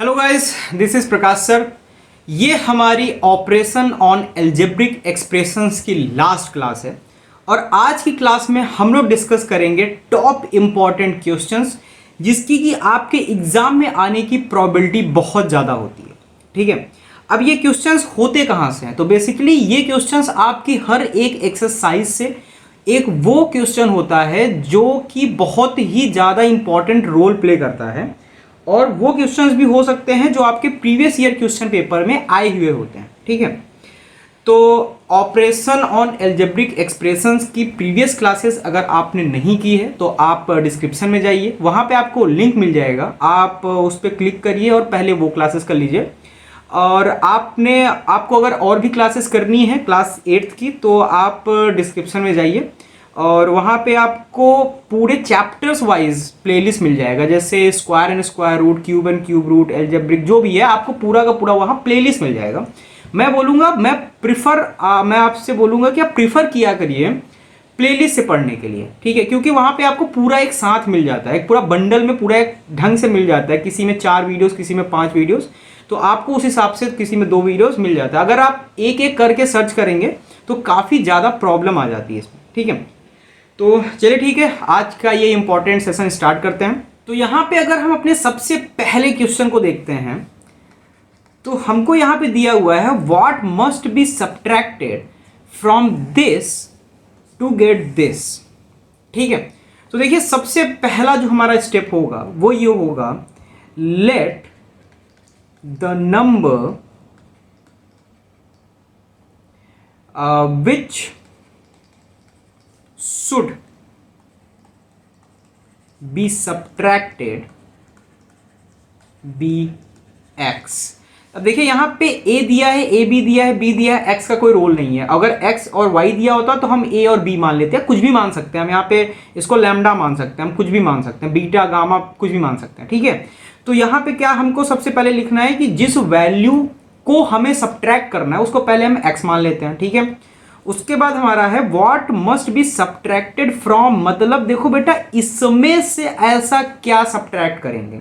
Hello guys, this is Prakash sir. ये हमारी operation on algebraic expressions की last class है और आज की क्लास में हम लोग डिस्कस करेंगे टॉप इम्पॉर्टेंट क्वेश्चंस जिसकी कि आपके एग्जाम में आने की प्रोबेबिलिटी बहुत ज़्यादा होती है। ठीक है, अब ये क्वेश्चंस होते कहाँ से हैं? तो बेसिकली ये क्वेश्चंस आपकी हर एक एक्सरसाइज से एक वो क्वेश्चन होता है जो कि बहुत ही ज़्यादा इंपॉर्टेंट रोल प्ले करता है और वो क्वेश्चंस भी हो सकते हैं जो आपके प्रीवियस ईयर क्वेश्चन पेपर में आए हुए होते हैं। ठीक है, तो ऑपरेशन ऑन एल्जेब्रिक एक्सप्रेशंस की प्रीवियस क्लासेस अगर आपने नहीं की है तो आप डिस्क्रिप्शन में जाइए, वहाँ पे आपको लिंक मिल जाएगा, आप उस पर क्लिक करिए और पहले वो क्लासेस कर लीजिए। और आपको अगर और भी क्लासेस करनी है क्लास 8th की तो आप डिस्क्रिप्शन में जाइए और वहाँ पे आपको पूरे चैप्टर्स वाइज प्लेलिस्ट मिल जाएगा, जैसे square and square root, cube and cube root, algebraic जो भी है आपको पूरा का पूरा वहाँ प्लेलिस्ट मिल जाएगा। मैं आपसे बोलूँगा कि आप प्रिफर किया करिए प्लेलिस्ट से पढ़ने के लिए। ठीक है, क्योंकि वहाँ पे आपको पूरा एक साथ मिल जाता है, एक पूरा बंडल में पूरा एक ढंग से मिल जाता है, किसी में 4 वीडियोस, किसी में 5 वीडियोस, तो आपको उस हिसाब से किसी में 2 वीडियोस मिल जाता है। अगर आप एक एक करके सर्च करेंगे तो काफ़ी ज़्यादा प्रॉब्लम आ जाती है इसमें। ठीक है, तो चलिए ठीक है, आज का ये इंपॉर्टेंट सेशन स्टार्ट करते हैं। तो यहाँ पे अगर हम अपने सबसे पहले क्वेश्चन को देखते हैं तो हमको यहाँ पे दिया हुआ है what must be subtracted from this to get this. ठीक है, तो देखिए सबसे पहला जो हमारा स्टेप होगा वो ये होगा, let the number which should be subtracted be x। अब देखिए यहाँ पे a दिया है, a b दिया है, b दिया है, x का कोई रोल नहीं है। अगर x और y दिया होता तो हम a और b मान लेते हैं, कुछ भी मान सकते हैं हम यहाँ पे, इसको लैम्डा मान सकते हैं, हम कुछ भी मान सकते हैं, बीटा गामा कुछ भी मान सकते हैं। ठीक है, तो यहाँ पे क्या हमको सबसे पहले लिखना है कि जिस वैल्यू को हमें सब्ट्रैक्ट करना है उसको पहले हम x मान लेते हैं। ठीक है, उसके बाद हमारा है what must be subtracted from, मतलब देखो बेटा इसमें से ऐसा क्या सब्ट्रैक्ट करेंगे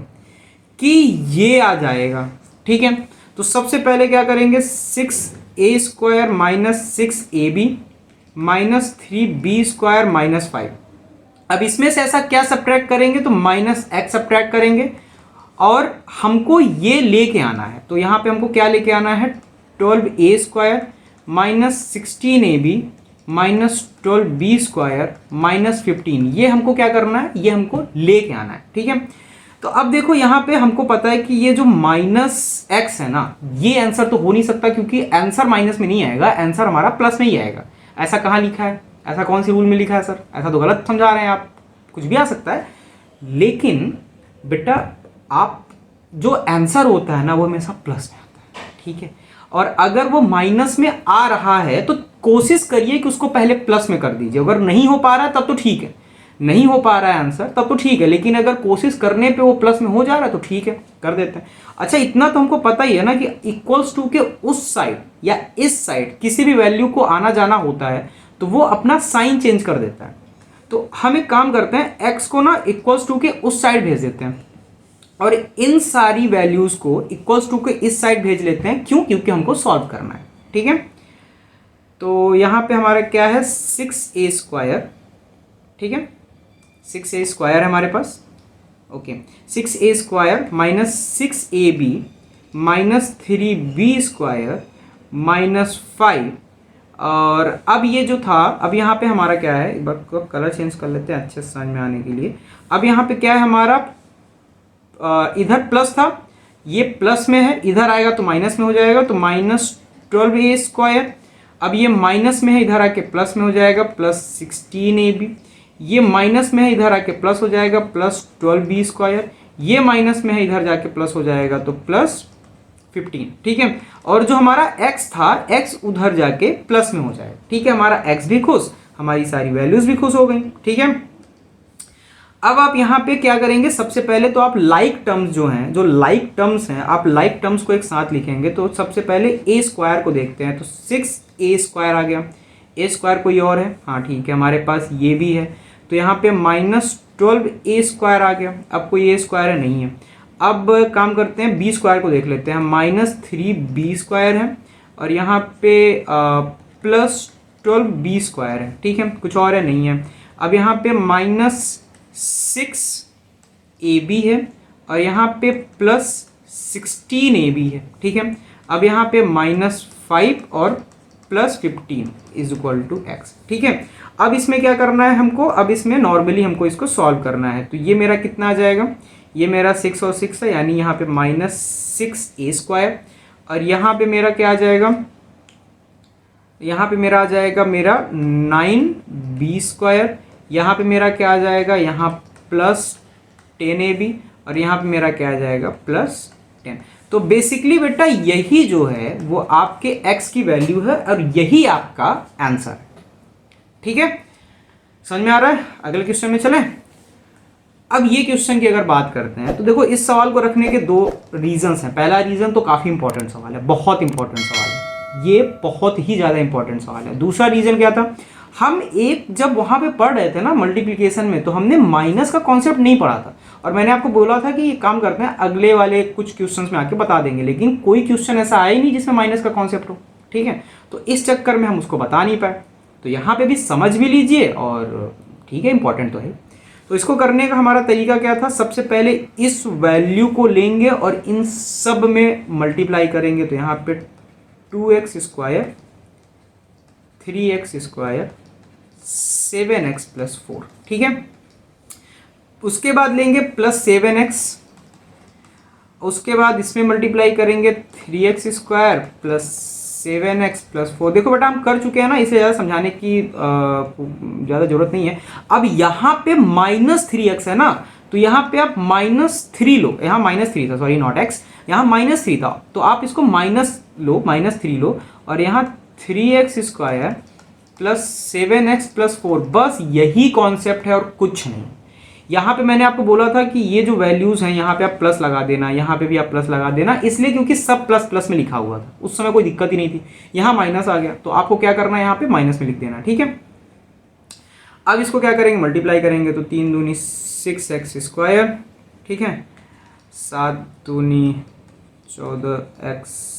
कि ये आ जाएगा। ठीक है, तो सबसे पहले क्या करेंगे, 6a² minus 6ab minus 3b² minus 5। अब इसमें से ऐसा क्या सब्ट्रैक्ट करेंगे तो माइनस x सब्ट्रैक्ट करेंगे और हमको ये लेके आना है। तो यहाँ पे हमको क्या लेके आना है, 12a² minus 16ab minus 12b² minus 15, ये हमको क्या करना है, ये हमको लेके आना है। ठीक है, तो अब देखो यहाँ पे हमको पता है कि ये जो माइनस x है ना, ये आंसर तो हो नहीं सकता क्योंकि आंसर माइनस में नहीं आएगा, आंसर हमारा प्लस में ही आएगा। ऐसा कहाँ लिखा है, ऐसा कौन सी रूल में लिखा है सर? ऐसा तो गलत समझा रहे हैं आप, कुछ भी आ सकता है। लेकिन बेटा आप जो आंसर होता है ना वो हमेशा प्लस में आता है। ठीक है, और अगर वो माइनस में आ रहा है तो कोशिश करिए कि उसको पहले प्लस में कर दीजिए। अगर नहीं हो पा रहा है तब तो ठीक है, नहीं हो पा रहा है आंसर तब तो ठीक है, लेकिन अगर कोशिश करने पे वो प्लस में हो जा रहा है तो ठीक है, कर देते हैं। अच्छा, इतना तो हमको पता ही है ना कि इक्वल्स टू के उस साइड या इस साइड किसी भी वैल्यू को आना जाना होता है तो वो अपना साइन चेंज कर देता है। तो हम एक काम करते हैं, एक्स को ना इक्वल्स टू के उस साइड भेज देते हैं और इन सारी वैल्यूज को इक्वल्स टू के इस साइड भेज लेते हैं। क्यों? क्योंकि हमको सॉल्व करना है। ठीक है, तो यहाँ पे हमारा क्या है, 6a²। ठीक है, 6a² है हमारे पास। Okay, 6a² minus 6ab minus 3b² minus 5। और अब ये जो था, अब यहाँ पे हमारा क्या है, एक बार कलर चेंज कर लेते हैं अच्छे से समझ में आने के लिए। अब यहाँ पे क्या है हमारा, इधर प्लस था, ये प्लस में है, इधर आएगा तो माइनस में हो जाएगा, तो माइनस 12a²। अब ये माइनस में है, इधर आके प्लस में हो जाएगा, प्लस 16ab। ये माइनस में है, इधर आके प्लस हो जाएगा, प्लस 12b²। ये माइनस में है, इधर जाके प्लस हो जाएगा तो प्लस 15। ठीक है, और जो हमारा x था, x उधर जाके प्लस में हो जाएगा। ठीक है, हमारा x भी खुश, हमारी सारी वैल्यूज भी खुश हो गई। ठीक है, अब आप यहाँ पे क्या करेंगे, सबसे पहले तो आप लाइक टर्म्स जो हैं, जो लाइक टर्म्स हैं, आप लाइक टर्म्स को एक साथ लिखेंगे। तो सबसे पहले a² को देखते हैं, तो 6a² आ गया। a² कोई और है, हाँ ठीक है, हमारे पास ये भी है, तो यहाँ पे माइनस 12a² आ गया। अब कोई a² है नहीं है। अब काम करते हैं, बी स्क्वायर को देख लेते हैं। -3b² है और यहाँ पे +12b² है, ठीक है, कुछ और है नहीं है। अब यहाँ पे -6ab है और यहाँ पे +16ab है, ठीक है। अब यहाँ पे -5 और +15 = x, ठीक है। अब इसमें क्या करना है हमको, अब इसमें नॉर्मली हमको इसको सॉल्व करना है। तो ये मेरा कितना आ जाएगा, ये मेरा 6 और 6 है, यानी यहाँ पे -6a² और यहाँ पे मेरा क्या आ जाएगा, यहाँ पे मेरा आ जाएगा मेरा 9b²। यहाँ पे मेरा क्या आ जाएगा, यहाँ +10ab और यहाँ पे मेरा क्या आ जाएगा +10। तो बेसिकली बेटा यही जो है वो आपके x की वैल्यू है और यही आपका आंसर है, ठीक है। समझ में आ रहा है? अगले क्वेश्चन में चलें। अब ये क्वेश्चन की अगर बात करते हैं तो देखो इस सवाल को रखने के दो रीजंस हैं। पहला रीजन तो काफ़ी इंपॉर्टेंट सवाल है, बहुत इंपॉर्टेंट सवाल है, ये बहुत ही ज़्यादा इंपॉर्टेंट सवाल है। दूसरा रीजन क्या था, हम एक जब वहाँ पे पढ़ रहे थे ना मल्टीप्लिकेशन में, तो हमने माइनस का कॉन्सेप्ट नहीं पढ़ा था और मैंने आपको बोला था कि ये काम करते हैं अगले वाले कुछ क्वेश्चंस में आके बता देंगे, लेकिन कोई क्वेश्चन ऐसा आया ही नहीं जिसमें माइनस का कॉन्सेप्ट हो, ठीक है। तो इस चक्कर में हम उसको बता नहीं पाए। तो यहाँ पे भी समझ भी लीजिए और ठीक है, इंपॉर्टेंट तो है। तो इसको करने का हमारा तरीका क्या था, सबसे पहले इस वैल्यू को लेंगे और इन सब में मल्टीप्लाई करेंगे। तो यहाँ पे 2x², 3x², 7x + 4, ठीक है। उसके बाद लेंगे +7x, उसके बाद इसमें मल्टीप्लाई करेंगे 3x² + 7x + 4। देखो बेटा हम कर चुके हैं ना, इसे ज़्यादा समझाने की ज़्यादा जरूरत नहीं है। अब यहाँ पे -3x है ना, तो यहाँ पे आप -3 लो, यहाँ -3 था, सॉरी नॉट x, यहाँ -3 था, तो आप इसको -3 लो और यहाँ 3x² + 7x + 4, बस यही कॉन्सेप्ट है और कुछ नहीं। यहाँ पे मैंने आपको बोला था कि ये जो वैल्यूज हैं यहाँ पे आप प्लस लगा देना, यहाँ पे भी आप प्लस लगा देना, इसलिए क्योंकि सब प्लस प्लस में लिखा हुआ था, उस समय कोई दिक्कत ही नहीं थी। यहाँ माइनस आ गया तो आपको क्या करना है, यहाँ पे माइनस में लिख देना, ठीक है। अब इसको क्या करेंगे, मल्टीप्लाई करेंगे। तो 3 दूनी 6x², ठीक है, 7 दूनी 14x।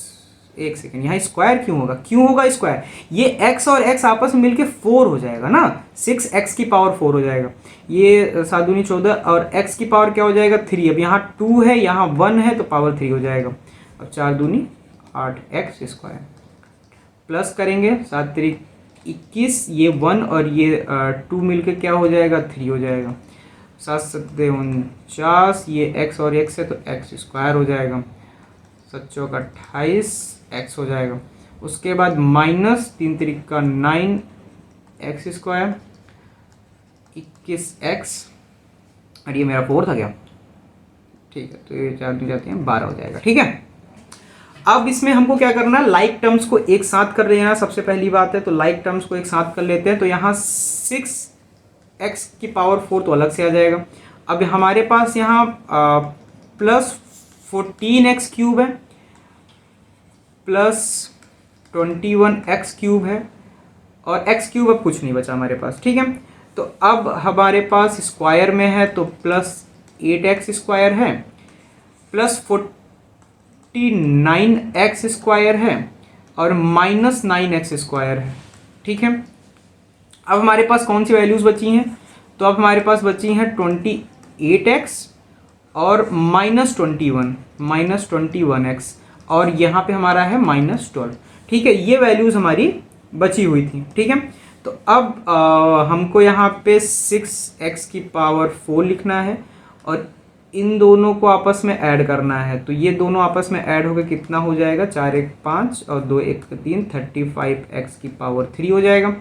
एक सेकेंड, यहाँ स्क्वायर क्यों होगा स्क्वायर, ये x और x आपस में मिलके 4 हो जाएगा ना, 6x की पावर 4 हो जाएगा। ये 7 दूनी 14 और x की पावर क्या हो जाएगा 3। अब यहाँ 2 है, यहाँ 1 है, तो पावर 3 हो जाएगा। अब 4 दूनी 8x² प्लस करेंगे 7 3 21, ये 1 और ये 2 मिलके क्या हो जाएगा 3 हो जाएगा। 7 7 49, ये x और x है तो x² हो जाएगा। 7 चौक 28 x हो जाएगा। उसके बाद -3 3 9 x² 21x और ये मेरा 4 था क्या, ठीक है। तो ये 4 दिन जाते हैं 12 हो जाएगा, ठीक है। अब इसमें हमको क्या करना है, लाइक टर्म्स को एक साथ कर लेना, सबसे पहली बात है। तो लाइक टर्म्स को एक साथ कर लेते हैं। तो यहाँ 6x की पावर 4 तो अलग से आ जाएगा। अब हमारे पास यहाँ +14x³ है, +21x³ है और x³ अब कुछ नहीं बचा हमारे पास, ठीक है। तो अब हमारे पास स्क्वायर में है तो +8x² है, +49x² है और -9x² है, ठीक है। अब हमारे पास कौन सी वैल्यूज़ बची हैं, तो अब हमारे पास बची हैं 28x और -21x और यहाँ पे हमारा है -12, ठीक है। ये वैल्यूज़ हमारी बची हुई थी, ठीक है। तो अब हमको यहाँ पे 6x की पावर 4 लिखना है और इन दोनों को आपस में ऐड करना है। तो ये दोनों आपस में ऐड होकर कितना हो जाएगा, 4 1 5 और 2 1 3, 35x की पावर 3 हो जाएगा।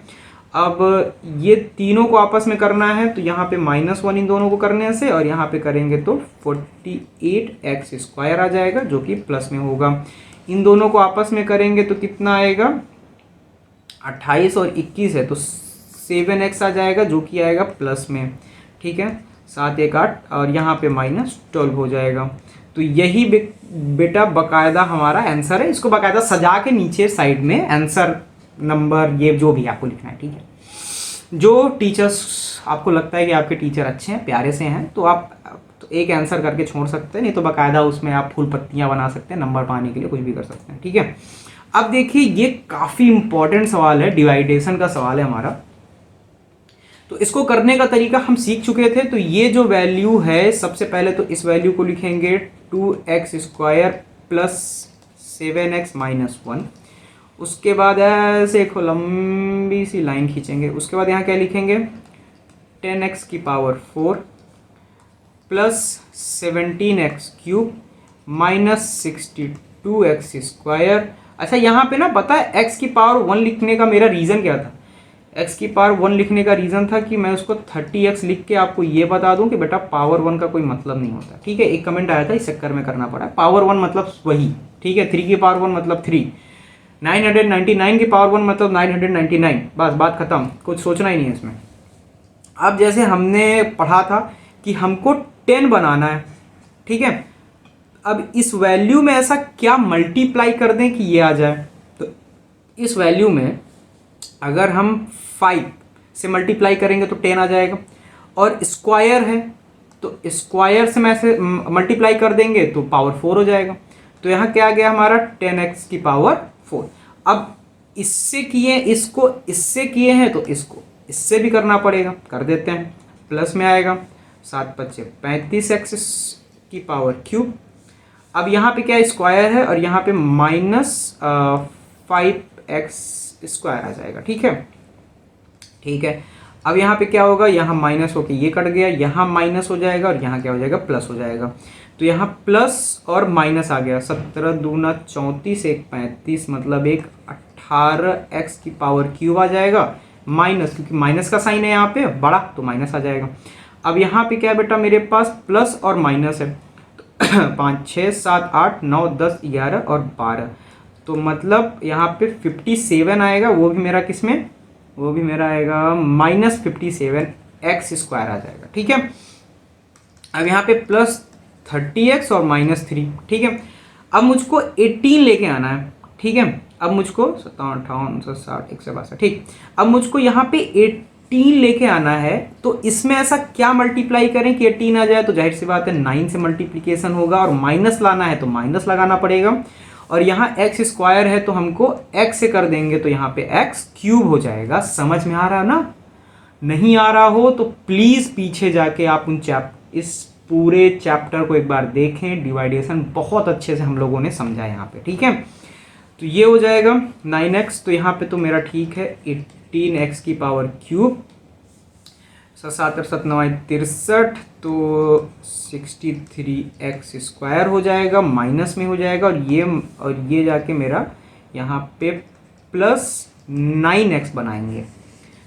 अब ये तीनों को आपस में करना है तो यहाँ पे -1 इन दोनों को करने से और यहाँ पे करेंगे तो 48x² आ जाएगा जो कि प्लस में होगा। इन दोनों को आपस में करेंगे तो कितना आएगा, 28 और 21 है तो 7x आ जाएगा जो कि आएगा प्लस में, ठीक है। 7 1 8 और यहाँ पे -12 हो जाएगा। तो यही बेटा बकायदा हमारा आंसर है। इसको बकायदा सजा के नीचे साइड में आंसर नंबर ये जो भी आपको लिखना है, ठीक है। जो टीचर्स आपको लगता है कि आपके टीचर अच्छे हैं, प्यारे से हैं, तो आप एक आंसर करके छोड़ सकते हैं, नहीं तो बाकायदा उसमें आप फूल पत्तियाँ बना सकते हैं, नंबर पाने के लिए कुछ भी कर सकते हैं। ठीक है, अब देखिए ये काफ़ी इंपॉर्टेंट सवाल है, डिवाइडेशन का सवाल है हमारा। तो इसको करने का तरीका हम सीख चुके थे। तो ये जो वैल्यू है, सबसे पहले तो इस वैल्यू को लिखेंगे 2x² प्लस 7x माइनस 1। उसके बाद ऐसे एक लंबी सी लाइन खींचेंगे। उसके बाद यहाँ क्या लिखेंगे, 10x की power 4 plus 17x³ minus 62x²। अच्छा, यहाँ पे ना पता है x की पावर 1 लिखने का मेरा रीज़न क्या था? x की पावर 1 लिखने का रीज़न था कि मैं उसको 30x लिख के आपको ये बता दूं कि बेटा पावर 1 का कोई मतलब नहीं होता। ठीक है, एक कमेंट आया था, इस चक्कर में करना पड़ा। पावर 1 मतलब वही, ठीक है, 3 की पावर 1 मतलब 3, 999 की पावर 1 मतलब 999, बस बात खत्म, कुछ सोचना ही नहीं है इसमें। अब जैसे हमने पढ़ा था कि हमको 10 बनाना है, ठीक है, अब इस वैल्यू में ऐसा क्या मल्टीप्लाई कर दें कि ये आ जाए। तो इस वैल्यू में अगर हम 5 से मल्टीप्लाई करेंगे तो 10 आ जाएगा, और स्क्वायर है तो स्क्वायर से मैं ऐसे मल्टीप्लाई कर देंगे तो पावर 4 हो जाएगा। तो यहाँ क्या आ गया हमारा, 10x की पावर 4। अब इससे किए, इसको इससे किए हैं तो इसको इससे भी करना पड़ेगा, कर देते हैं। प्लस में आएगा 7 5 35x की पावर क्यूब। अब यहाँ पे क्या स्क्वायर है और यहाँ पे माइनस 5x² आ जाएगा। ठीक है, ठीक है। अब यहाँ पे क्या होगा, यहाँ माइनस होके ये कट गया, यहाँ माइनस हो जाएगा और यहाँ क्या हो जाएगा, प्लस हो जाएगा। तो यहाँ प्लस और माइनस आ गया, 17 दूना 34 1 35, मतलब एक 18x की पावर क्यूब आ जाएगा, माइनस, क्योंकि माइनस का साइन है यहाँ पे बड़ा तो माइनस आ जाएगा। अब यहाँ पे क्या बेटा मेरे पास प्लस और माइनस है, 5 6 7 8 9 10 11 और 12, तो मतलब यहाँ पे 57 आएगा, वो भी मेरा किस में, वो भी मेरा आएगा माइनस 57x² आ जाएगा। ठीक है, अब यहाँ पे प्लस 30x और माइनस 3। ठीक है, अब मुझको 18 लेके आना है। ठीक है, अब मुझको 57 58 60 162, ठीक, अब मुझको यहाँ पे 18 लेके आना है। तो इसमें ऐसा क्या मल्टीप्लाई करें कि 18 आ जाए, तो जाहिर सी बात है 9 से मल्टीप्लीकेशन होगा, और माइनस लाना है तो माइनस लगाना पड़ेगा, और यहाँ x² है तो हमको x से कर देंगे तो यहाँ पे x³ हो जाएगा। समझ में आ रहा है ना? नहीं आ रहा हो तो प्लीज़ पीछे जाके आप इस पूरे चैप्टर को एक बार देखें, डिवाइडेशन बहुत अच्छे से हम लोगों ने समझा यहाँ पे। ठीक है, तो ये हो जाएगा 9x, तो यहाँ पे तो मेरा ठीक है 18x की पावर क्यूब, 7 7 9 63, तो 63x² हो जाएगा, माइनस में हो जाएगा, और ये जाके मेरा यहाँ पे प्लस 9x बनाएंगे।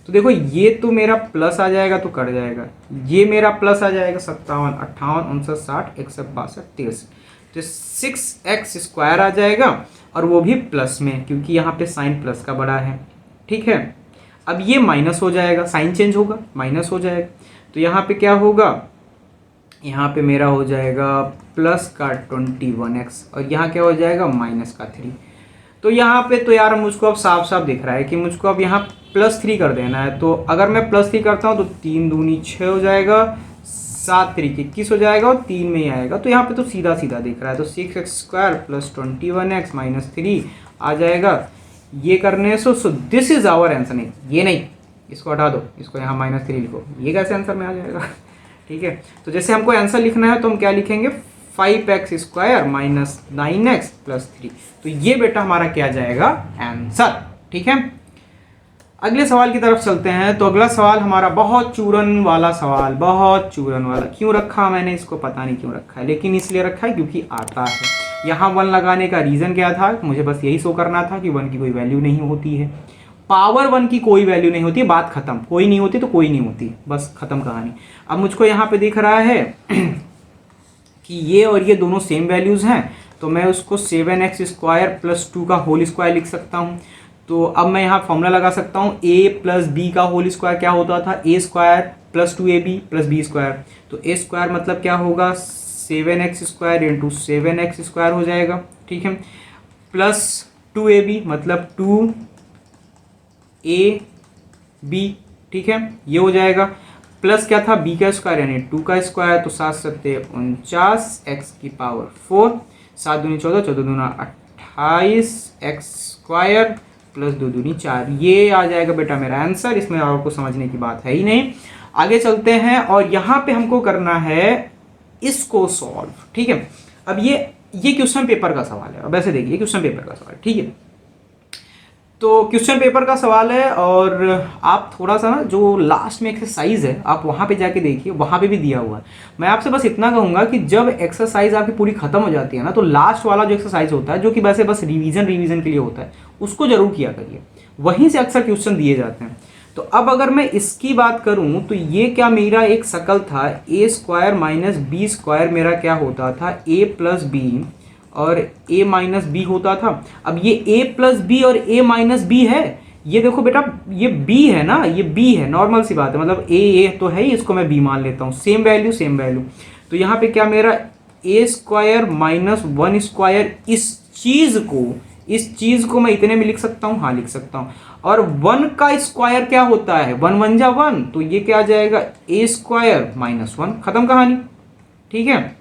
तो देखो ये तो मेरा प्लस आ जाएगा तो कट जाएगा, ये मेरा प्लस आ जाएगा, 57 58 59 60 162 63, तो 6x² आ जाएगा, और वो भी प्लस में, क्योंकि यहाँ पे साइन प्लस का बड़ा है। ठीक है, अब ये माइनस हो जाएगा, साइन चेंज होगा, माइनस हो जाएगा, तो यहाँ पे क्या होगा, यहाँ पे मेरा हो जाएगा प्लस का 21x, और यहाँ क्या हो जाएगा माइनस का 3। तो यहाँ पे तो यार मुझको अब साफ साफ दिख रहा है कि मुझको अब यहाँ +3 कर देना है। तो अगर मैं +3 करता हूँ तो 3 दूनी 6 हो जाएगा, 7 3 21 हो जाएगा, और 3 में ही आएगा। तो यहाँ पे तो सीधा सीधा दिख रहा है, तो 6x² प्लस 21x माइनस 3 आ जाएगा। ये करने से so this is our answer. नहीं, ये नहीं, इसको हटा दो, इसको यहाँ -3 लिखो, ये कैसे आंसर में आ जाएगा? ठीक है, तो जैसे हमको आंसर लिखना है तो हम क्या लिखेंगे, 5x² माइनस 9x प्लस 3। तो ये बेटा हमारा क्या जाएगा, आंसर। ठीक है, अगले सवाल की तरफ चलते हैं। तो अगला सवाल हमारा बहुत चूरन वाला सवाल, बहुत चूरन वाला। क्यों रखा मैंने इसको, पता नहीं क्यों रखा है, लेकिन इसलिए रखा है क्योंकि आता है। यहाँ 1 लगाने का रीज़न क्या था, मुझे बस यही शो करना था कि 1 की कोई वैल्यू नहीं होती है, पावर 1 की कोई वैल्यू नहीं होती, बात खत्म। कोई नहीं होती तो कोई नहीं होती, बस खत्म कहानी। अब मुझको यहाँ पे दिख रहा है कि ये और ये दोनों सेम वैल्यूज़ हैं, तो मैं उसको 7x² प्लस 2 का होल स्क्वायर लिख सकता हूँ। तो अब मैं यहाँ फॉर्मूला लगा सकता हूँ, a प्लस बी का होल स्क्वायर क्या होता था, a² plus 2ab plus b²। तो a² मतलब क्या होगा, 7x² इंटू 7x² हो जाएगा। ठीक है, प्लस 2ab मतलब 2ab, ठीक है, ये हो जाएगा, प्लस क्या था b का स्क्वायर यानी 2 का स्क्वायर, तो 7 सत्ते 49 x की पावर 4, 7 दूनी 14, 14 दूना 28 x स्क्वायर प्लस 2 दूनी 4, ये आ जाएगा बेटा मेरा आंसर। इसमें और कुछ समझने की बात है ही नहीं। आगे चलते हैं और यहाँ पे हमको करना है इसको सॉल्व, ठीक है। अब ये क्वेश्चन पेपर का सवाल है। अब ऐसे देखिए क्वेश्चन पेपर का सवाल, ठीक है। तो क्वेश्चन पेपर का सवाल है और आप थोड़ा सा ना जो लास्ट में एक्सरसाइज है आप वहाँ पे जाके देखिए, वहाँ पे भी दिया हुआ है। मैं आपसे बस इतना कहूँगा कि जब एक्सरसाइज आपकी पूरी खत्म हो जाती है ना, तो लास्ट वाला जो एक्सरसाइज होता है जो कि वैसे बस रिवीजन के लिए होता है, उसको जरूर किया करिए, वहीं से अक्सर क्वेश्चन दिए जाते हैं। तो अब अगर मैं इसकी बात करूं तो ये क्या मेरा एक शकल था, ए स्क्वायर माइनस बी स्क्वायर मेरा क्या होता था, ए प्लस बी और ए माइनस बी होता था। अब ये ए प्लस बी और ए माइनस बी है, ये देखो बेटा ये बी है ना, ये बी है, नॉर्मल सी बात है, मतलब ए तो है ही, इसको मैं बी मान लेता हूँ, सेम वैल्यू। तो यहाँ पे क्या मेरा ए स्क्वायर माइनस 1 स्क्वायर, इस चीज को मैं इतने में लिख सकता हूँ, हाँ लिख सकता हूँ। और 1 का स्क्वायर क्या होता है, 1 1 जा 1, तो ये क्या आ जाएगा ए स्क्वायर माइनस 1, खत्म कहानी, ठीक है।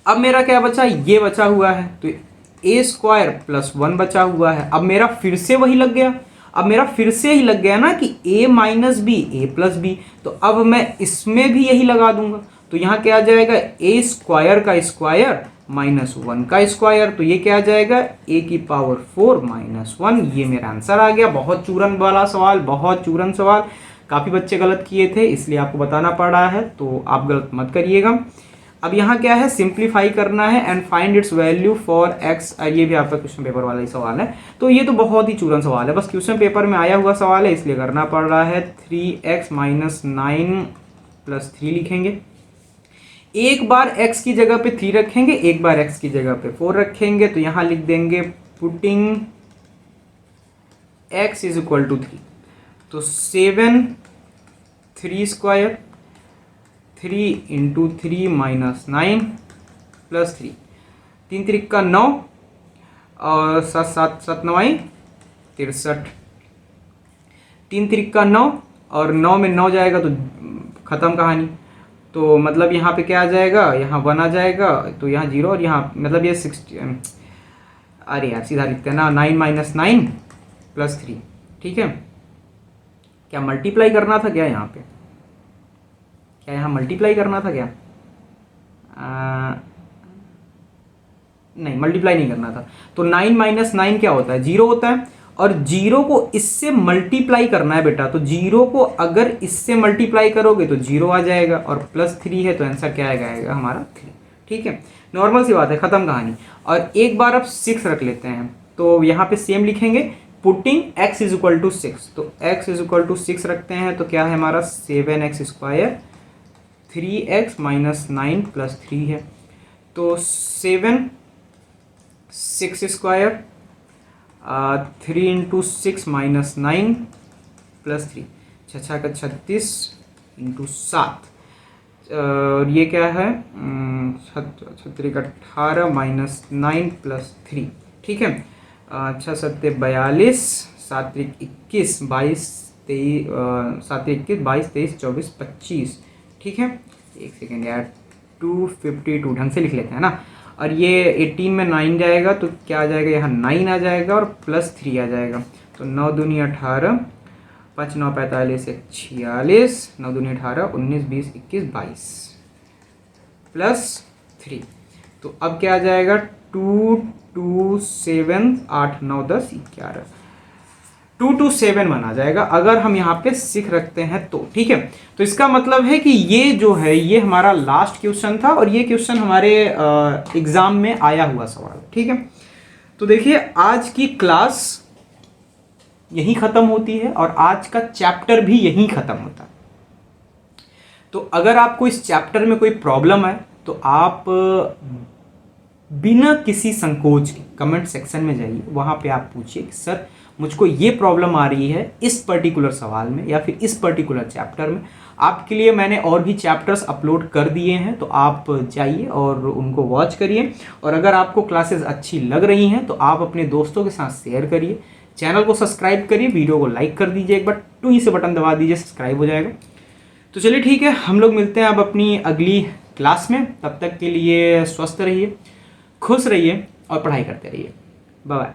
अब मेरा क्या बचा, ये बचा हुआ है, तो ए स्क्वायर प्लस 1 बचा हुआ है। अब मेरा फिर से वही लग गया, अब मेरा फिर से ही लग गया ना कि a minus b a plus b, तो अब मैं इसमें भी यही लगा दूंगा। तो यहाँ क्या आ जाएगा, ए स्क्वायर का स्क्वायर माइनस 1 का स्क्वायर, तो ये क्या आ जाएगा a की पावर 4 माइनस 1, ये मेरा आंसर आ गया। बहुत चूरन वाला सवाल, बहुत चूरन सवाल, काफ़ी बच्चे गलत किए थे इसलिए आपको बताना पड़ रहा है, तो आप गलत मत करिएगा। अब यहाँ क्या है, सिंप्लीफाई करना है and find its value for x, ये भी आपका क्वेश्चन पेपर वाला ही सवाल है। तो ये तो बहुत ही चूरन सवाल है, बस क्वेश्चन पेपर में आया हुआ सवाल है इसलिए करना पड़ रहा है। 3x माइनस 9 प्लस 3 लिखेंगे, एक बार x की जगह पे 3 रखेंगे, एक बार x की जगह पे 4 रखेंगे, तो यहाँ लिख देंगे putting x is equal to 3, तो 7 3 स्क्वायर 3 इंटू 3 माइनस 9 प्लस 3, 3 त्रिक का 9 और 7 9 63, 3 त्रिक का 9 और 9 में 9 जाएगा तो ख़त्म कहानी। तो मतलब यहाँ पे क्या आ जाएगा, यहाँ 1 आ जाएगा, तो यहाँ 0 और यहाँ मतलब ये 60, अरे यार सीधा लिखते हैं ना, 9 माइनस 9 प्लस 3, ठीक है। क्या मल्टीप्लाई करना था क्या यहाँ पे, क्या यहाँ मल्टीप्लाई करना था क्या, नहीं मल्टीप्लाई नहीं करना था। तो 9 माइनस 9 क्या होता है, 0 होता है, और 0 को इससे मल्टीप्लाई करना है बेटा, तो 0 को अगर इससे मल्टीप्लाई करोगे तो 0 आ जाएगा, और प्लस 3 है तो आंसर क्या आएगा हमारा 3, ठीक है। नॉर्मल सी बात है, ख़त्म कहानी। और एक बार अब 6 रख लेते हैं, तो यहाँ पे सेम लिखेंगे, putting x is equal to 6, तो x इज इक्वल टू 6 रखते हैं, तो क्या है हमारा 7x square 3x minus 9 plus 3 है, तो 7 6 स्क्वायर 3 इंटू 6 माइनस 9 प्लस 3, 6 का 36 इंटू 7, और ये क्या है 36 का 18 माइनस 9 प्लस 3, ठीक है। 6 सत्ते 42, 7 त्रिक 21, 22 23, 7 त्रिक 21 22 23 24 25, ठीक है। एक सेकेंड यार, 252 ढंग से लिख लेते हैं ना। और ये 18 में 9 जाएगा तो क्या आ जाएगा, यहाँ 9 आ जाएगा और प्लस 3 आ जाएगा, तो 9 दूनी 18, 5 9 45 46, 9 दूनी 18 19 20 21 22 प्लस 3, तो अब क्या आ जाएगा 2 2 7 8 9 10 11, 227 आ जाएगा अगर हम यहाँ पे 6 रखते हैं तो, ठीक है। तो इसका मतलब है कि ये जो है ये हमारा लास्ट क्वेश्चन था और ये क्वेश्चन हमारे एग्जाम में आया हुआ सवाल, ठीक है। तो देखिए आज की क्लास यहीं ख़त्म होती है और आज का चैप्टर भी यहीं ख़त्म होता है। तो अगर आपको इस चैप्टर में कोई प्रॉब्लम है तो आप बिना किसी संकोच के कमेंट सेक्शन में जाइए, वहाँ पे आप पूछिए कि सर मुझको ये प्रॉब्लम आ रही है इस पर्टिकुलर सवाल में या फिर इस पर्टिकुलर चैप्टर में। आपके लिए मैंने और भी चैप्टर्स अपलोड कर दिए हैं, तो आप जाइए और उनको वॉच करिए। और अगर आपको क्लासेस अच्छी लग रही हैं तो आप अपने दोस्तों के साथ शेयर करिए, चैनल को सब्सक्राइब करिए, वीडियो को लाइक कर दीजिए, एक बार टू ही से बटन दबा दीजिए, सब्सक्राइब हो जाएगा। तो चलिए ठीक है, हम लोग मिलते हैं अब अपनी अगली क्लास में। तब तक के लिए स्वस्थ रहिए, खुश रहिए और पढ़ाई करते रहिए। Bye bye.